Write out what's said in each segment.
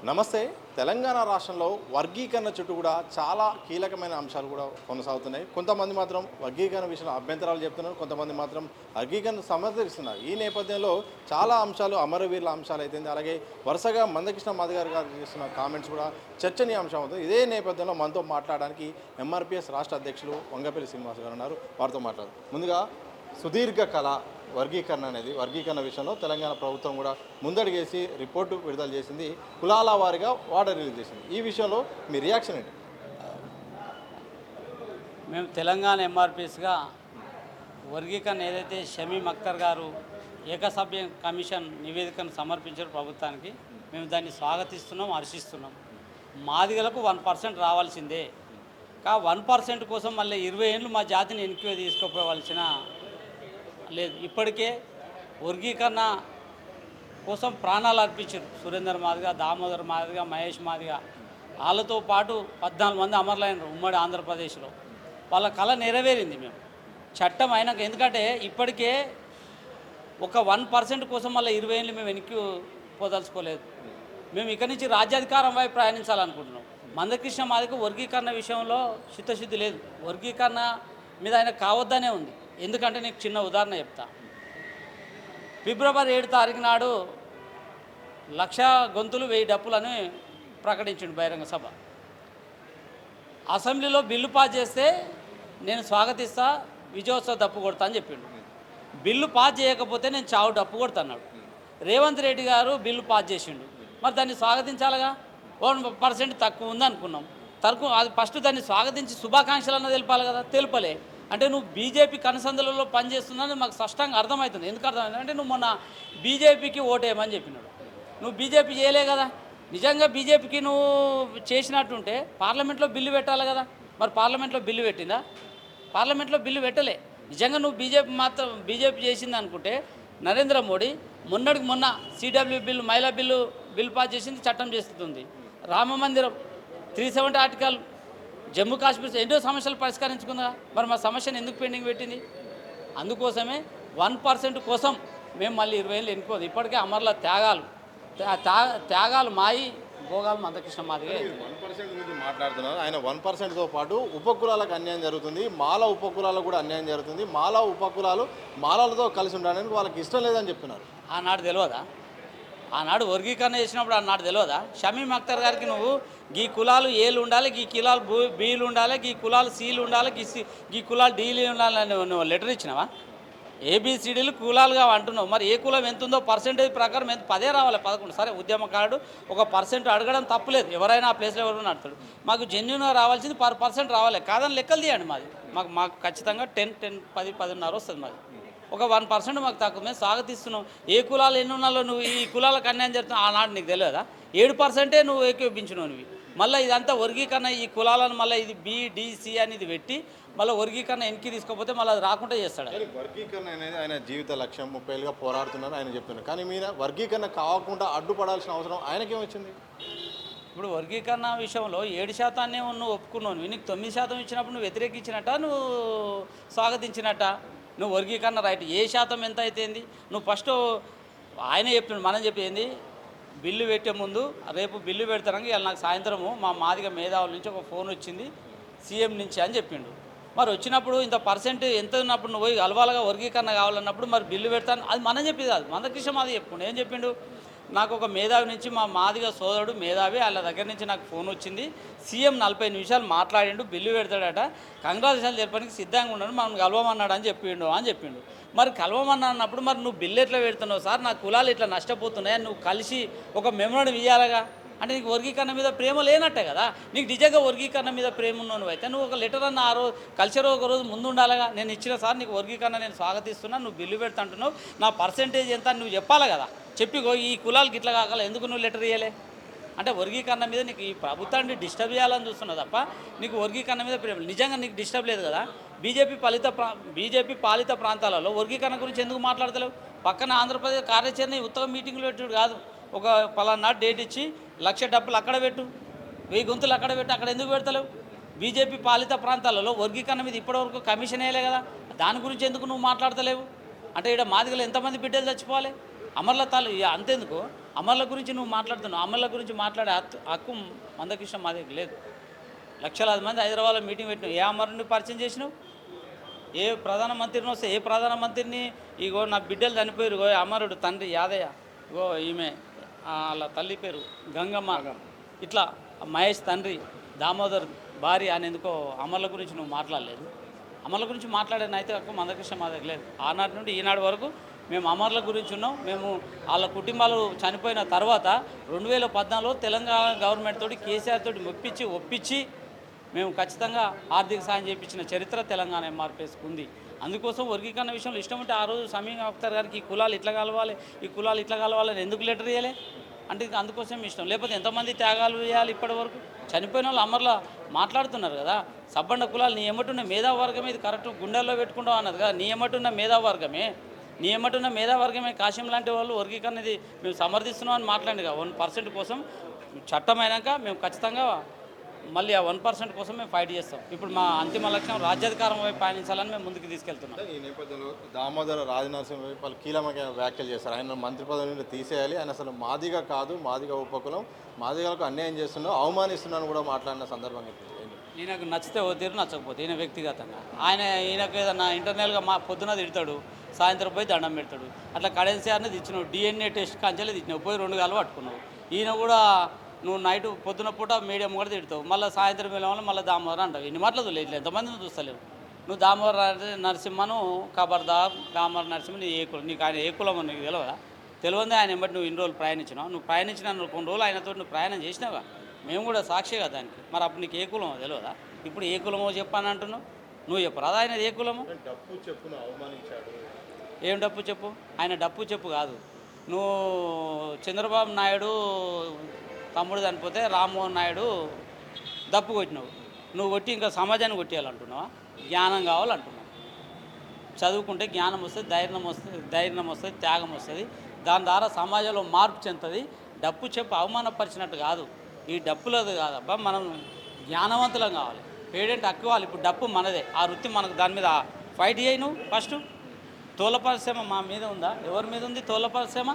నమస్తే. తెలంగాణ రాష్ట్రంలో వర్గీకరణ చుట్టూ కూడా చాలా కీలకమైన అంశాలు కూడా కొనసాగుతున్నాయి. కొంతమంది మాత్రం వర్గీకరణ విషయంలో అభ్యంతరాలు చెప్తున్నారు, కొంతమంది మాత్రం వర్గీకరణ సమర్థిస్తున్నారు. ఈ నేపథ్యంలో చాలా అంశాలు అమరవీరుల అంశాలు అయితే, అలాగే వరుసగా మందకృష్ణ మాదిగ గారు చేస్తున్న కామెంట్స్ కూడా చర్చనీయాంశం అవుతుంది. ఇదే నేపథ్యంలో మనతో మాట్లాడడానికి ఎంఆర్పిఎస్ రాష్ట్ర అధ్యక్షులు వంగపల్లి శ్రీనివాస్ గారు ఉన్నారు. వారితో మాట్లాడు. ముందుగా సుదీర్ఘ కళ వర్గీకరణ విషయంలో తెలంగాణ ప్రభుత్వం కూడా ముందడుగేసి రిపోర్టు విడుదల చేసింది. కులాల వారీగా వార్డర్ రిలీజ్ చేసింది. ఈ విషయంలో మీ రియాక్షన్ ఏంటి? మేము తెలంగాణ ఎంఆర్పిఎస్గా వర్గీకరణ ఏదైతే షమీమ్ అఖ్తర్ గారు ఏకసభ్య కమిషన్ నివేదికను సమర్పించారు ప్రభుత్వానికి, మేము దాన్ని స్వాగతిస్తున్నాం, హర్షిస్తున్నాం. మాదిగలకు 1% రావాల్సిందే. 1% కోసం మళ్ళీ 20 ఏళ్ళు మా జాతిని వెనక్కి తీసుకుపోవాల్సిన లేదు. ఇప్పటికే వర్గీకరణ కోసం ప్రాణాలు అర్పించారు సురేందర్ మాదిగ, దామోదర్ మాదిగ, మహేష్ మాదిగ. వాళ్ళతో పాటు 14 మంది అమరులైనరు ఉమ్మడి ఆంధ్రప్రదేశ్లో. వాళ్ళ కళ నెరవేరింది. మేము చట్టం అయినాక, ఎందుకంటే ఇప్పటికే ఒక 1% కోసం మళ్ళీ 20 ఏళ్ళు మేము వెనక్కి పోదలుచుకోలేదు. మేము ఇక్కడి నుంచి రాజ్యాధికారం వైపు ప్రయాణించాలనుకుంటున్నాం. మందకృష్ణ మాదిగ వర్గీకరణ విషయంలో చిత్తశుద్ధి లేదు. వర్గీకరణ మీద ఆయన కావద్దనే ఉంది. ఎందుకంటే నీకు చిన్న ఉదాహరణ చెప్తా. ఫిబ్రవరి 7 తారీఖు నాడు 1,00,000 గొంతులు 1000 డప్పులని ప్రకటించిండు బహిరంగ సభ. అసెంబ్లీలో బిల్లు పాస్ చేస్తే నేను స్వాగతిస్తా, విజయోత్సవ డప్పు కొడతా అని చెప్పిండు. బిల్లు పాస్ చేయకపోతే నేను చావు డప్పు కొడతాన్నాడు. రేవంత్ రెడ్డి గారు బిల్లు పాస్ చేసిండు. మరి దాన్ని స్వాగతించాలిగా. 1% తక్కువ ఉందనుకున్నాం. అది ఫస్ట్ దాన్ని స్వాగతించి శుభాకాంక్షలు అన్న తెలపాలి కదా, తెలుపలే. అంటే నువ్వు బీజేపీ కనసందులలో పనిచేస్తున్నావు మాకు స్పష్టంగా అర్థమవుతుంది. ఎందుకు అర్థమవుతుంది అంటే నువ్వు మొన్న బీజేపీకి ఓటేయమని చెప్పినాడు. నువ్వు బీజేపీ చేయలే కదా. నిజంగా బీజేపీకి నువ్వు చేసినట్టుంటే పార్లమెంట్లో బిల్లు పెట్టాలి కదా. మరి పార్లమెంట్లో బిల్లు పెట్టిందా? పార్లమెంట్లో బిల్లు పెట్టలే. నిజంగా నువ్వు బీజేపీ చేసింది అనుకుంటే నరేంద్ర మోడీ మొన్నటికి మొన్న సిడబ్ల్యూ బిల్లు, మహిళా బిల్లు పాస్ చేసింది, చట్టం చేస్తుంది. రామ మందిరం, 370 ఆర్టికల్, జమ్మూ కాశ్మీర్ ఎన్నో సమస్యలు పరిష్కరించుకుందా. మరి మా సమస్యను ఎందుకు పెండింగ్ పెట్టింది? అందుకోసమే 1% కోసం మేము మళ్ళీ 20 ఏళ్ళు ఎన్నుకోదు. ఇప్పటికే అమరుల త్యాగాలు మాయి భోగాలు మందకృష్ణ మాదిగ. 1% గురించి మాట్లాడుతున్నారు. ఆయన 1%తో పాటు ఉపకులాలకు అన్యాయం జరుగుతుంది, మాల ఉపకులాలకు కూడా అన్యాయం జరుగుతుంది. మాల ఉపకులాలు మాలలతో కలిసి ఉండడానికి వాళ్ళకి ఇష్టం లేదని చెప్తున్నారు. ఆనాడు తెలియదా? ఆనాడు వర్గీకరణ చేసినప్పుడు ఆనాడు తెలియదా? షమీమ్ అఖ్తర్ గారికి నువ్వు గీ కులాలు ఏలు ఉండాలి, గీ కులాలు బీలు ఉండాలి, గీ కులాలు సీలు ఉండాలి, గీ కులాలు డీలు ఉండాలని నువ్వు లెటర్ ఇచ్చినావా? ఏబిసిడీలు కులాలుగా అంటున్నావు. మరి ఏ కులం ఎంత ఉందో పర్సెంటేజ్ ప్రకారం 10 రావాలి, 11. సరే, ఉద్యమకారుడు 1% అడగడం తప్పులేదు. ఎవరైనా ఆ ప్లేస్లో ఎవరైనా అడుగుతాడు. మాకు జెన్యున్గా రావాల్సింది 10% రావాలి. కాదని లెక్కలు తీయండి. మాకు ఖచ్చితంగా 10, 10.5 వస్తుంది. మాది ఒక 1% మాకు తక్కువ. మేము స్వాగతిస్తున్నాం. ఏ కులాలు ఎన్ని ఉన్నాలో నువ్వు ఈ కులాలకు అన్యాయం జరుగుతున్నావు ఆనాడు నీకు తెలియదా? 7% నువ్వు ఏకీపించినావు. నువ్వు మళ్ళీ ఇదంతా వర్గీకరణ, ఈ కులాలను మళ్ళీ ఇది BDC అనేది పెట్టి మళ్ళీ వర్గీకరణ వెనక్కి తీసుకోకపోతే మళ్ళీ అది రాకుండా చేస్తాడు. వర్గీకరణ అనేది ఆయన జీవిత లక్ష్యం. 30 ఏళ్ళుగా పోరాడుతున్నారు ఆయన చెప్తున్నారు. కానీ మీరు వర్గీకరణ కాకుండా అడ్డుపడాల్సిన అవసరం ఆయనకేమొచ్చింది? ఇప్పుడు వర్గీకరణ విషయంలో 7% నువ్వు ఒప్పుకున్నావు. నీకు 9% ఇచ్చినప్పుడు నువ్వు వ్యతిరేకించినట్ట, నువ్వు స్వాగతించినట్ట? నువ్వు వర్గీకరణ రైట్ ఏ శాతం ఎంత అయితేంది? నువ్వు ఫస్ట్ ఆయనే చెప్తున్నాడు, మనం చెప్పేది బిల్లు పెట్టే ముందు రేపు బిల్లు పెడతానని ఇవాళ నాకు సాయంత్రము మా మాదిగ మేధావుల నుంచి ఒక ఫోన్ వచ్చింది సీఎం నుంచి అని చెప్పిండు. మరి వచ్చినప్పుడు ఇంత పర్సెంట్ ఎంత ఉన్నప్పుడు నువ్వు పోయి అలవాలుగా వర్గీకరణ కావాలన్నప్పుడు మరి బిల్లు పెడతాను అది మనం చెప్పేది కాదు. మందకృష్ణ మాదిగ చెప్పుకుండు. ఏం చెప్పిండు? నాకు ఒక మేధావి నుంచి మా మాదిగ సోదరుడు మేధావి వాళ్ళ దగ్గర నుంచి నాకు ఫోన్ వచ్చింది, సీఎం 40 నిమిషాలు మాట్లాడిండు, బిల్లు పెడతాడట, కంగ్రాచులేషన్ చెప్పడానికి సిద్ధంగా ఉన్నాడు, మనం కలవమన్నాడు అని చెప్పిండు. మరి కలవమన్నా అన్నప్పుడు మరి నువ్వు బిల్లు ఎట్లా పెడుతున్నావు సార్, నా కులాలు ఇట్లా నష్టపోతున్నాయి, నువ్వు కలిసి ఒక మెమోరాండం ఇవ్వాలిగా. అంటే నీకు వర్గీకరణ మీద ప్రేమ లేనట్టే కదా. నీకు నిజంగా వర్గీకరణ మీద ప్రేమ ఉన్నావు అయితే నువ్వు ఒక లెటర్ అన్న ఆ రోజు కల్చర్ ఒక రోజు ముందు ఉండాలిగా. నేను ఇచ్చిన సార్ నీకు వర్గీకరణ నేను స్వాగతిస్తున్నా, నువ్వు బిల్లు పెడుతుంటున్నావు, నా పర్సెంటేజ్ ఎంత నువ్వు చెప్పాలి కదా. చెప్పిగో ఈ కులాలకి ఇట్లా కాగల, ఎందుకు నువ్వు లెటర్ ఇవ్వలే? అంటే వర్గీకరణ మీద నీకు ఈ ప్రభుత్వాన్ని డిస్టర్బ్ చేయాలని చూస్తున్నావు తప్ప నీకు వర్గీకరణ మీద ప్రేమ నిజంగా నీకు డిస్టర్బ్ లేదు కదా. బీజేపీ పాలిత ప్రాంతాలలో వర్గీకరణ గురించి ఎందుకు మాట్లాడతలేవు? పక్కన ఆంధ్రప్రదేశ్ కార్యాచరణ ఉత్తమ మీటింగ్లు పెట్టుడు కాదు, ఒక పలానా డేట్ ఇచ్చి 1,00,000 డబ్బులు అక్కడ పెట్టు, 1000 గొంతులు అక్కడ పెట్టు, అక్కడ ఎందుకు పెడతలేవు? బీజేపీ పాలిత ప్రాంతాలలో వర్గీకరణ మీద ఇప్పటివరకు కమిషన్ వేయలే కదా. దాని గురించి ఎందుకు నువ్వు మాట్లాడతలేవు? అంటే ఇక్కడ మాదిగలు ఎంతమంది బిడ్డలు చచ్చిపోవాలి? అమరుల అంతేందుకు అమరుల గురించి నువ్వు మాట్లాడుతున్నావు. అమరుల గురించి మాట్లాడే హక్కు మందకృష్ణ మా దగ్గర లేదు. లక్షలాది మంది హైదరాబాద్లో మీటింగ్ పెట్టినావు. ఏ అమరుని పరిచయం చేసినావు? ఏ ప్రధానమంత్రిని వస్తే ఏ ప్రధానమంత్రిని ఇగో నా బిడ్డలు చనిపోయారు, ఇగో అమరుడు తండ్రి యాదయ్య, ఇగో ఈమె వాళ్ళ తల్లి పేరు గంగమ్మ, ఇట్లా మహేష్ తండ్రి దామోదర్ భార్య అనేందుకో అమరుల గురించి నువ్వు మాట్లాడలేదు. అమరుల గురించి మాట్లాడే నైతిక హక్కు మందకృష్ణ మా దగ్గర లేదు. ఆనాటి నుండి ఈనాడు వరకు మేము అమరుల గురించి ఉన్నాం. మేము వాళ్ళ కుటుంబాలు చనిపోయిన తర్వాత 2014లో తెలంగాణ గవర్నమెంట్ తోటి కేసీఆర్ తోటి ఒప్పించి మేము ఖచ్చితంగా ఆర్థిక సాయం చేయించిన చరిత్ర తెలంగాణ ఎంఆర్పీఎస్కి ఉంది. అందుకోసం వర్గీకరణ విషయంలో ఇష్టం ఉంటే ఆ రోజు సమీం అఖ్తర్ గారికి ఈ కులాలు ఇట్లా కలవాలి, ఈ కులాలు ఇట్లా కలవాలని ఎందుకు లెటర్ ఇవ్వలే అంటే అందుకోసం ఇష్టం. లేకపోతే ఎంతమంది త్యాగాలు చేయాలి ఇప్పటి వరకు? చనిపోయిన వాళ్ళు అమరుల మాట్లాడుతున్నారు కదా. సబ్బండ కులాలు నీ ఎమ్మటున్న మేధావర్గమే, ఇది కరెక్ట్ గుండెల్లో పెట్టుకుంటావు అన్నది కదా. నీ ఎమ్మటున్న మేధావర్గమే కాశీం లాంటి వాళ్ళు వర్గీకరణది మేము సమర్థిస్తున్నాం అని మాట్లాడింది కదా. 1% కోసం చట్టం అయినాక మేము ఖచ్చితంగా మళ్ళీ ఆ 1% కోసం మేము ఫైట్ చేస్తాం. ఇప్పుడు మా అంతిమ లక్ష్యం రాజ్యాధికారం వైపు పయనించాలని మేము ముందుకు తీసుకెళ్తున్నాం. ఈ నేపథ్యంలో దామోదర రాజనరసింహ వాళ్ళు కీలకమైన వ్యాఖ్యలు చేస్తారు. ఆయన మంత్రి పదవి నుండి తీసేయాలి, ఆయన అసలు మాదిగా కాదు, మాదిగా ఉపకులం, మాదిగలకు అన్యాయం చేస్తున్నావు, అవమానిస్తున్నాను కూడా మాట్లాడిన సందర్భంగా ఈయనకు నచ్చితే ఓ తీరు, నచ్చకపోతే ఈయన వ్యక్తిగతంగా ఈయనకు ఏదన్నా ఇంటర్నల్గా పొద్దున తిడతాడు, సాయంత్రం పోయి దండం పెడతాడు. అట్లా కడెన్సీఆర్ని తెచ్చినావు, DNA టెస్ట్ కాంచెలే తెచ్చినావు, పోయి 2 గాలు పట్టుకున్నావు. ఈయన కూడా నువ్వు నైట్ పొద్దున పూట మీడియం కూడా తిడతావు, మళ్ళీ సాయంత్రం వెళ్ళామని మళ్ళీ దామోదర్ అంటావు. ఇన్ని మాటలు లేదు, ఎంతమందిని చూస్తలేవు నువ్వు. దామోదర్ నరసింహను ఖబర్దార్, దామోదర్ నరసింహ నీ ఏ కులం, నీకు ఆయన ఏ కులం నీకు తెలియదా? తెలియదే ఆయన ఎంబట్టి నువ్వు ఇన్ని రోజులు ప్రయాణించినావు. నువ్వు ప్రయాణించిన కొన్ని రోజులు ఆయనతో నువ్వు ప్రయాణం చేసినావా? మేము కూడా సాక్షిగా దానికి. మరి అప్పుడు నీకు ఏ కులమో తెలియదా? ఇప్పుడు ఏ కులమో చెప్పాను అంటున్నావు. నువ్వు చెప్పరా ఆయన ఏ కులమో? డప్పు చెప్పును అవమానించాడు. ఏం డప్పు చెప్పు? ఆయన డప్పు చెప్పు కాదు. నువ్వు చంద్రబాబు నాయుడు తమ్ముడు చనిపోతే రామ్మోహన్ నాయుడు దప్పు కొట్టినావు. నువ్వు కొట్టి ఇంకా సమాజాన్ని కొట్టేయాలంటున్నావా? జ్ఞానం కావాలంటున్నావు. చదువుకుంటే జ్ఞానం వస్తుంది, ధైర్యం వస్తుంది, త్యాగం వస్తుంది. దాని ద్వారా సమాజంలో మార్పు చెందుతుంది. డప్పు చెప్పు అవమానపరిచినట్టు కాదు. ఈ డప్పులది కాదబ్బా, మనం జ్ఞానవంతులం కావాలి, పేడెంట్ హక్కు కావాలి. ఇప్పుడు డప్పు మనదే, ఆ వృత్తి మనకు. దాని మీద ఫైట్ చేయి నువ్వు. ఫస్ట్ తోల పరిశ్రమ మా మీద ఉందా? ఎవరి మీద ఉంది తోల పరిశ్రమ?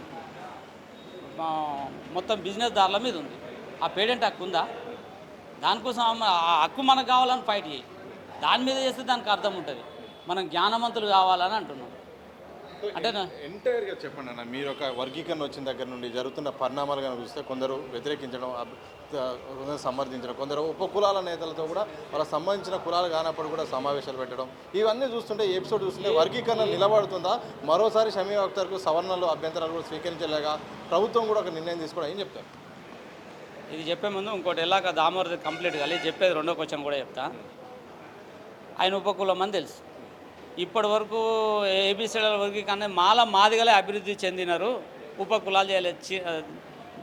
మొత్తం బిజినెస్ దారుల మీద ఉంది. ఆ పేడెంట్ హక్కు ఉందా? దానికోసం ఆ హక్కు మనకు కావాలని ఫైట్ చేయి. దాని మీద చేస్తే దానికి అర్థం ఉంటుంది. మనం జ్ఞానవంతులు కావాలని అంటున్నాం. అంటే ఎంటైర్గా చెప్పండి అన్న, మీరు ఒక వర్గీకరణ వచ్చిన దగ్గర నుండి జరుగుతున్న పరిణామాలు కనుక చూస్తే కొందరు వ్యతిరేకించడం, కొందరు సమర్థించడం, కొందరు ఉపకులాల నేతలతో కూడా వాళ్ళకి సంబంధించిన కులాలు కానప్పుడు కూడా సమావేశాలు పెట్టడం, ఇవన్నీ చూస్తుంటే ఎపిసోడ్ చూస్తుంటే వర్గీకరణ నిలబడుతుందా? మరోసారి షమీం అఖ్తర్కు సవరణలు అభ్యంతరాలు కూడా స్వీకరించలేగా ప్రభుత్వం కూడా ఒక నిర్ణయం తీసుకోవడం ఏం చెప్తారు? ఇది చెప్పే ముందు ఇంకోటి ఎలాగ దామోదర్ కంప్లీట్ కాలి చెప్పేది రెండో క్వశ్చన్ కూడా చెప్తా. ఆయన ఉపకులం అని తెలుసు. ఇప్పటి వరకు ఏబీసీల వర్గీకరణ మాదిగలే అభివృద్ధి చెందినారు, ఉపకులాలు చేయలేదు.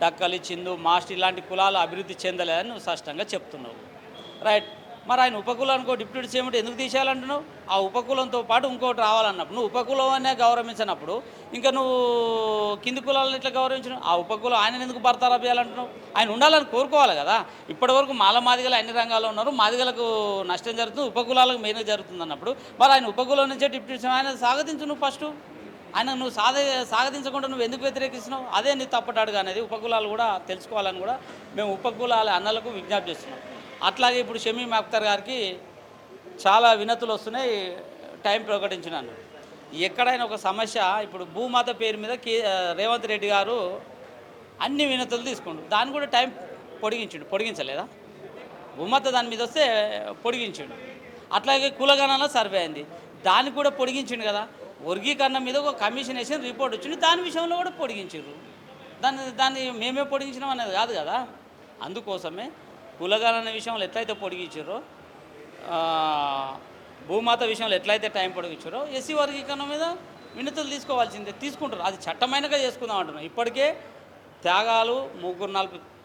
డక్కలి, చిందు, మాస్ట్ ఇలాంటి కులాలు అభివృద్ధి చెందలేదని నువ్వు స్పష్టంగా చెప్తున్నావు. రైట్. మరి ఆయన ఉపకులానికి డిప్యూటీ సీఎం ఎందుకు తీసేయాలంటున్నావు? ఆ ఉపకులంతో పాటు ఇంకోటి రావాలన్నప్పుడు నువ్వు ఉపకులం అనే గౌరవించినప్పుడు ఇంకా నువ్వు కింది కులాలను ఇట్లా గౌరవించను? ఆ ఉపకులం ఆయన ఎందుకు బర్తారా చేయాలంటున్నావు? ఆయన ఉండాలని కోరుకోవాలి కదా. ఇప్పటివరకు మాదిగలు అన్ని రంగాల్లో ఉన్నారు, మాదిగలకు నష్టం జరుగుతుంది, ఉపకులాలకు మెయిన్గా జరుగుతుంది అన్నప్పుడు మరి ఆయన ఉపకులం నుంచే డిప్యూటీ సీఎం ఆయన స్వాగతించు. నువ్వు ఫస్ట్ ఆయన నువ్వు సాగతించకుండా నువ్వు ఎందుకు వ్యతిరేకిస్తున్నావు? అదే నీ తప్పటాడుగా అనేది ఉపకులాలు కూడా తెలుసుకోవాలని కూడా మేము ఉపకులాల అన్నలకు విజ్ఞప్తి చేస్తున్నాం. అట్లాగే ఇప్పుడు షమీం అఖ్తర్ గారికి చాలా వినతులు వస్తున్నాయి. టైం ప్రకటించినాను. ఎక్కడైనా ఒక సమస్య, ఇప్పుడు భూమాత పేరు మీద రేవంత్ రెడ్డి గారు అన్ని వినతులు తీసుకుంటు, దాన్ని కూడా టైం పొడిగించలేదా? భూమాత దాని మీద వస్తే పొడిగించిండు. అట్లాగే కులగణన సర్వే అయింది, దాన్ని కూడా పొడిగించిండు కదా. వర్గీకరణ మీద ఒక కమిషన్ వేసిన రిపోర్ట్ వచ్చింది, దాని విషయంలో కూడా పొడిగించారు. దాన్ని మేమే పొడిగించినాం అనేది కాదు కదా. అందుకోసమే కులగణన విషయంలో ఎట్లయితే పొడిగించారో, భూమాత విషయంలో ఎట్లయితే టైం పొడిగించారో, ఎస్సీ వర్గీకరణ మీద వినతులు తీసుకోవాల్సిందే, తీసుకుంటారు. అది చట్టమైనగా చేసుకుందాం అంటున్నాం. ఇప్పటికే త్యాగాలు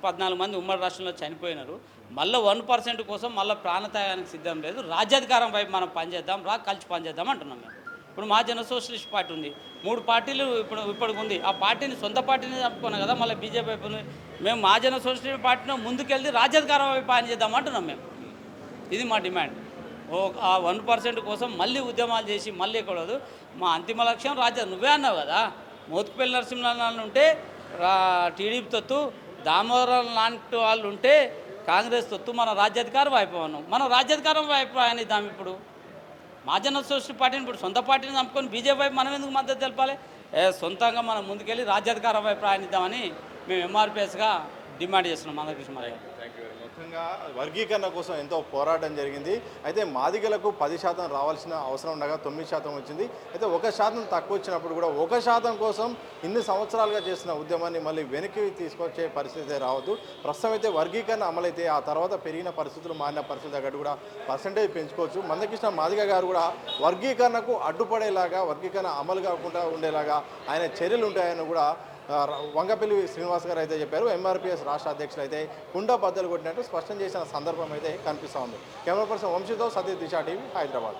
14 మంది ఉమ్మడి రాష్ట్రంలో చనిపోయినారు. మళ్ళీ 1% కోసం మళ్ళీ ప్రాణత్యాగానికి సిద్ధం లేదు. రాజ్యాధికారం వైపు మనం పనిచేద్దాం, కలిసి పనిచేద్దాం అంటున్నాం మేము. ఇప్పుడు మహాజన సోషలిస్ట్ పార్టీ ఉంది, 3 పార్టీలు ఇప్పటికి ఉంది. ఆ పార్టీని సొంత పార్టీని చెప్పుకున్నాం కదా, మళ్ళీ బీజేపీ వైపు ఉంది. మేము మహాజన సోషలిస్ట్ పార్టీని ముందుకెళ్ళి రాజ్యాధికారం వైపు పనిచేద్దాం అంటున్నాం మేము. ఇది మా డిమాండ్. ఆ 1% కోసం మళ్ళీ ఉద్యమాలు చేసి మళ్ళీ ఎక్కడదు. మా అంతిమ లక్ష్యం నువ్వే అన్నావు కదా, మోత్కుపల్లి నరసింహనారాయణ ఉంటే టీడీపీ తొత్తు, దామోదరం లాంటి వాళ్ళు ఉంటే కాంగ్రెస్ తొత్తు, మన రాజ్యాధికారం అయిపోయాను. మనం రాజ్యాధికారం అయిపోయానిద్దాం. ఇప్పుడు మహాజన సోషల్ పార్టీని ఇప్పుడు సొంత పార్టీని చంపుకొని బీజేపీ వైపు మనం ఎందుకు మద్దతు తెలపాలి? సొంతంగా మనం ముందుకెళ్ళి రాజ్యాధికారం వైపు ప్రయాణిద్దామని మేము ఎంఆర్పిఎస్గా డిమాండ్ చేస్తున్నాం. మందకృష్ణ మాదిగ. మొత్తంగా వర్గీకరణ కోసం ఎంతో పోరాటం జరిగింది. అయితే మాదిగలకు 10% రావాల్సిన అవసరం ఉండగా 9% వచ్చింది. అయితే 1% తక్కువ వచ్చినప్పుడు కూడా 1% కోసం ఇన్ని సంవత్సరాలుగా చేసిన ఉద్యమాన్ని మళ్ళీ వెనక్కి తీసుకొచ్చే పరిస్థితి రావద్దు. ప్రస్తుతం అయితే వర్గీకరణ అమలైతే ఆ తర్వాత పెరిగిన పరిస్థితులు, మారిన పరిస్థితులు తగ్గట్టు కూడా పర్సంటేజ్ పెంచుకోవచ్చు. మందకృష్ణ మాదిగ గారు కూడా వర్గీకరణకు అడ్డుపడేలాగా, వర్గీకరణ అమలు కాకుండా ఉండేలాగా ఆయన చర్యలు ఉంటాయని కూడా వంగపల్లి శ్రీనివాస్ గారు అయితే చెప్పారు. ఎంఆర్పిఎస్ రాష్ట్ర అధ్యక్షులు అయితే కుండ బద్దలు కొట్టినట్టు స్పష్టం చేసిన సందర్భం అయితే కనిపిస్తూ ఉంది. కెమెరా పర్సన్ వంశీతో సతీష్, దిశ టీవీ, హైదరాబాద్.